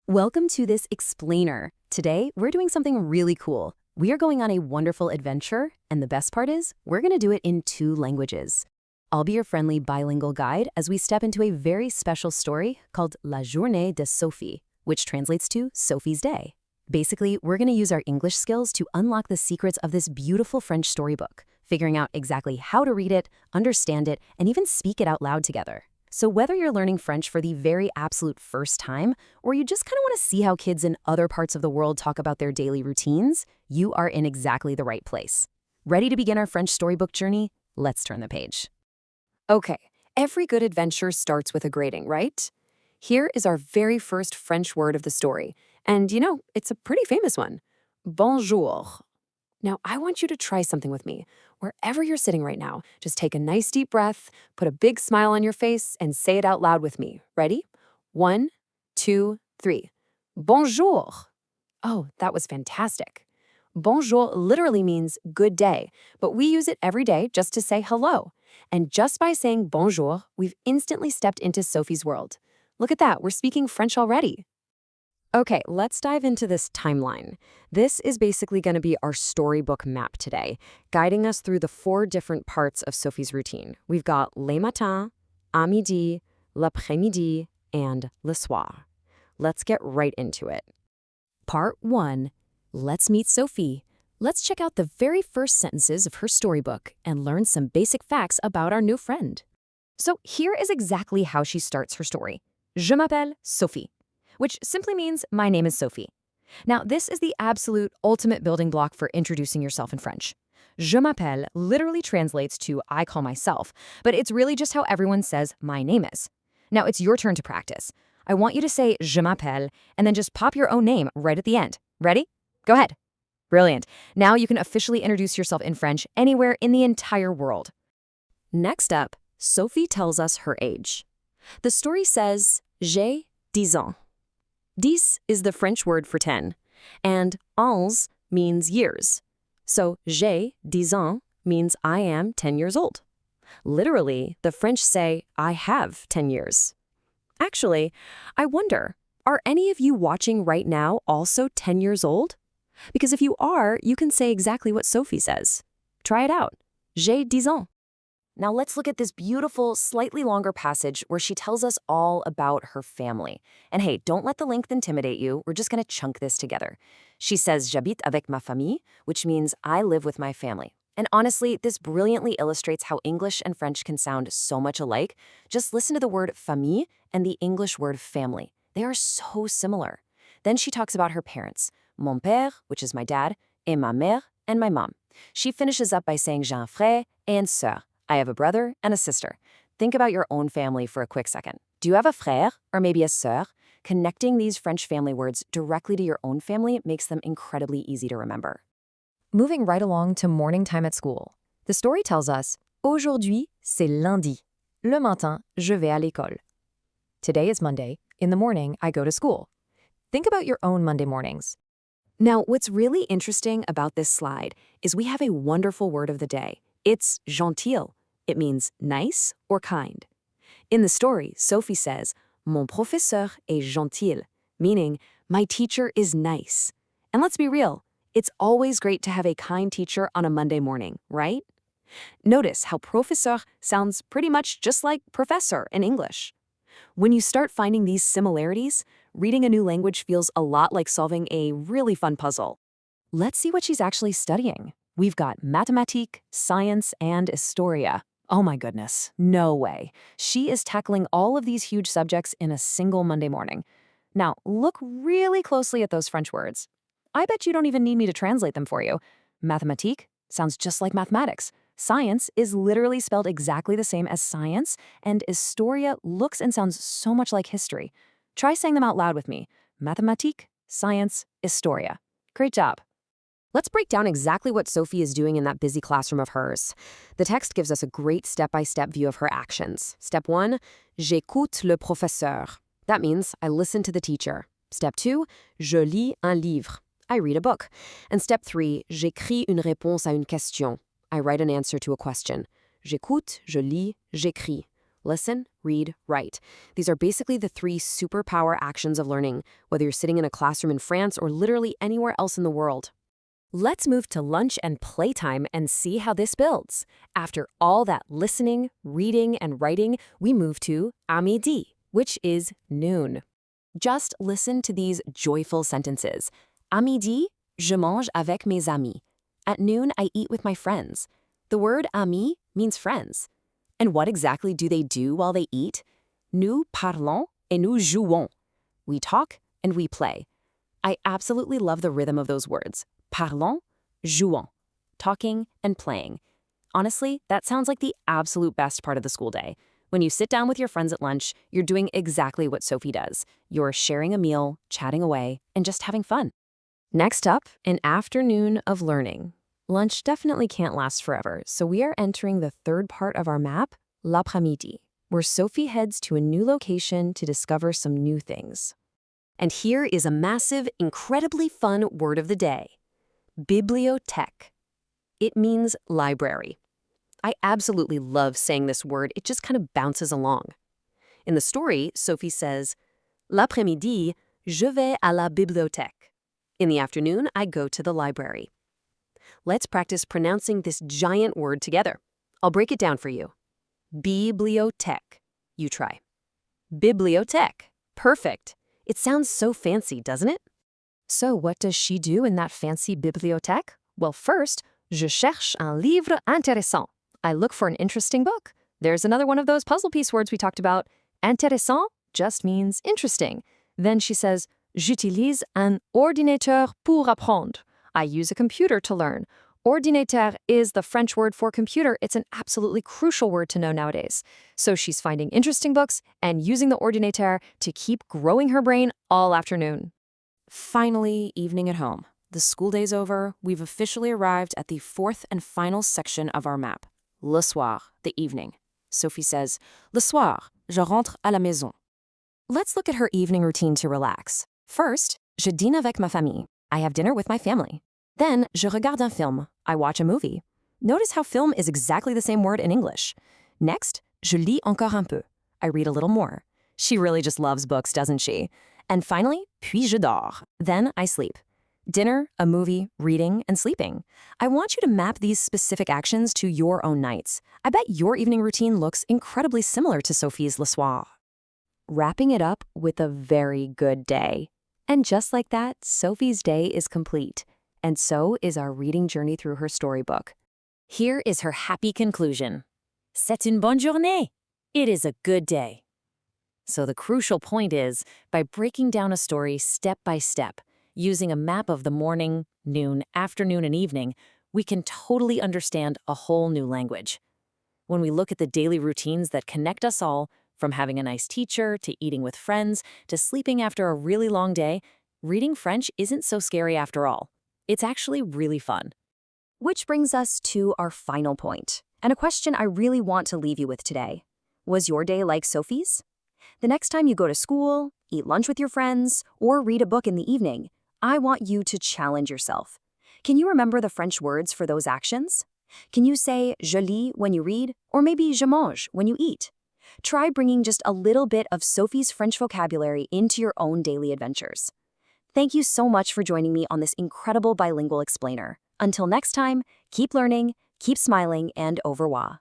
Welcome to this explainer. Today, we're doing something really cool. We are going on a wonderful adventure, and the best part is, we're going to do it in 2 languages. I'll be your friendly bilingual guide as we step into a very special story called La journée de Sophie, which translates to Sophie's Day. Basically, we're going to use our English skills to unlock the secrets of this beautiful French storybook, figuring out exactly how to read it, understand it, and even speak it out loud together. So whether you're learning French for the very absolute first time, or you just kind of want to see how kids in other parts of the world talk about their daily routines, you are in exactly the right place. Ready to begin our French storybook journey? Let's turn the page. Okay, every good adventure starts with a greeting, right? Here is our very first French word of the story, and it's a pretty famous one. Bonjour. Now, I want you to try something with me. Wherever you're sitting right now, just take a nice deep breath, put a big smile on your face, and say it out loud with me. Ready? 1, 2, 3. Bonjour. Oh, that was fantastic. Bonjour literally means good day, but we use it every day just to say hello. And just by saying bonjour, we've instantly stepped into Sophie's world. Look at that, we're speaking French already. Okay, let's dive into this timeline. This is basically going to be our storybook map today, guiding us through the 4 different parts of Sophie's routine. We've got le matin, à midi, l'après-midi, and le soir. Let's get right into it. Part 1. Let's meet Sophie. Let's check out the very first sentences of her storybook and learn some basic facts about our new friend. So here is exactly how she starts her story. Je m'appelle Sophie, which simply means my name is Sophie. Now, this is the absolute ultimate building block for introducing yourself in French. Je m'appelle literally translates to I call myself, but it's really just how everyone says my name is. Now, it's your turn to practice. I want you to say je m'appelle and then just pop your own name right at the end. Ready? Go ahead. Brilliant. Now you can officially introduce yourself in French anywhere in the entire world. Next up, Sophie tells us her age. The story says, j'ai 10 ans. 10 is the French word for 10, and ans means years. So j'ai 10 ans means I am 10 years old. Literally, the French say, I have 10 years. Actually, I wonder, are any of you watching right now also 10 years old? Because if you are, you can say exactly what Sophie says. Try it out. J'ai 10 ans. Now let's look at this beautiful, slightly longer passage where she tells us all about her family. And hey, don't let the length intimidate you. We're just going to chunk this together. She says, j'habite avec ma famille, which means I live with my family. And honestly, this brilliantly illustrates how English and French can sound so much alike. Just listen to the word famille and the English word family. They are so similar. Then she talks about her parents, mon père, which is my dad, et ma mère, and my mom. She finishes up by saying j'ai un frère et une sœur. I have a brother and a sister. Think about your own family for a quick second. Do you have a frère or maybe a sœur? Connecting these French family words directly to your own family makes them incredibly easy to remember. Moving right along to morning time at school. The story tells us, aujourd'hui, c'est lundi. Le matin, je vais à l'école. Today is Monday. In the morning, I go to school. Think about your own Monday mornings. Now, what's really interesting about this slide is we have a wonderful word of the day. It's gentil. It means nice or kind. In the story, Sophie says, mon professeur est gentil, meaning my teacher is nice. And let's be real, it's always great to have a kind teacher on a Monday morning, right? Notice how professeur sounds pretty much just like professor in English. When you start finding these similarities, reading a new language feels a lot like solving a really fun puzzle. Let's see what she's actually studying. We've got mathématiques, science, and historia. Oh my goodness, no way. She is tackling all of these huge subjects in a single Monday morning. Now, look really closely at those French words. I bet you don't even need me to translate them for you. Mathématiques sounds just like mathematics. Science is literally spelled exactly the same as science, and historia looks and sounds so much like history. Try saying them out loud with me. Mathématiques, science, historia. Great job. Let's break down exactly what Sophie is doing in that busy classroom of hers. The text gives us a great step-by-step view of her actions. Step 1, j'écoute le professeur. That means I listen to the teacher. Step 2, je lis un livre. I read a book. And step 3, j'écris une réponse à une question. I write an answer to a question. J'écoute, je lis, j'écris. Listen, read, write. These are basically the 3 superpower actions of learning, whether you're sitting in a classroom in France or literally anywhere else in the world. Let's move to lunch and playtime and see how this builds. After all that listening, reading, and writing, we move to à midi, which is noon. Just listen to these joyful sentences. À midi, je mange avec mes amis. At noon, I eat with my friends. The word ami means friends. And what exactly do they do while they eat? Nous parlons et nous jouons. We talk and we play. I absolutely love the rhythm of those words. Parlons, jouons. Talking and playing. Honestly, that sounds like the absolute best part of the school day. When you sit down with your friends at lunch, you're doing exactly what Sophie does. You're sharing a meal, chatting away, and just having fun. Next up, an afternoon of learning. Lunch definitely can't last forever, so we are entering the third part of our map, l'après-midi, where Sophie heads to a new location to discover some new things. And here is a massive, incredibly fun word of the day. Bibliothèque. It means library. I absolutely love saying this word. It just kind of bounces along. In the story, Sophie says, L'après-midi, je vais à la bibliothèque. In the afternoon, I go to the library. Let's practice pronouncing this giant word together. I'll break it down for you. Bibliothèque. You try. Bibliothèque. Perfect. It sounds so fancy, doesn't it? So what does she do in that fancy bibliothèque? Well, first, je cherche un livre intéressant. I look for an interesting book. There's another one of those puzzle piece words we talked about. Intéressant just means interesting. Then she says, j'utilise un ordinateur pour apprendre. I use a computer to learn. Ordinateur is the French word for computer. It's an absolutely crucial word to know nowadays. So she's finding interesting books and using the ordinateur to keep growing her brain all afternoon. Finally, evening at home. The school day's over. We've officially arrived at the 4th and final section of our map. Le soir, the evening. Sophie says, Le soir, je rentre à la maison. Let's look at her evening routine to relax. First, je dîne avec ma famille. I have dinner with my family. Then, je regarde un film. I watch a movie. Notice how film is exactly the same word in English. Next, je lis encore un peu. I read a little more. She really just loves books, doesn't she? And finally, puis je dors. Then I sleep. Dinner, a movie, reading, and sleeping. I want you to map these specific actions to your own nights. I bet your evening routine looks incredibly similar to Sophie's le soir. Wrapping it up with a very good day. And just like that, Sophie's day is complete. And so is our reading journey through her storybook. Here is her happy conclusion. C'est une bonne journée. It is a good day. So the crucial point is, by breaking down a story step by step, using a map of the morning, noon, afternoon, and evening, we can totally understand a whole new language. When we look at the daily routines that connect us all, from having a nice teacher, to eating with friends, to sleeping after a really long day, reading French isn't so scary after all. It's actually really fun. Which brings us to our final point, and a question I really want to leave you with today. Was your day like Sophie's? The next time you go to school, eat lunch with your friends, or read a book in the evening, I want you to challenge yourself. Can you remember the French words for those actions? Can you say je lis when you read, or maybe je mange when you eat? Try bringing just a little bit of Sophie's French vocabulary into your own daily adventures. Thank you so much for joining me on this incredible bilingual explainer. Until next time, keep learning, keep smiling, and au revoir.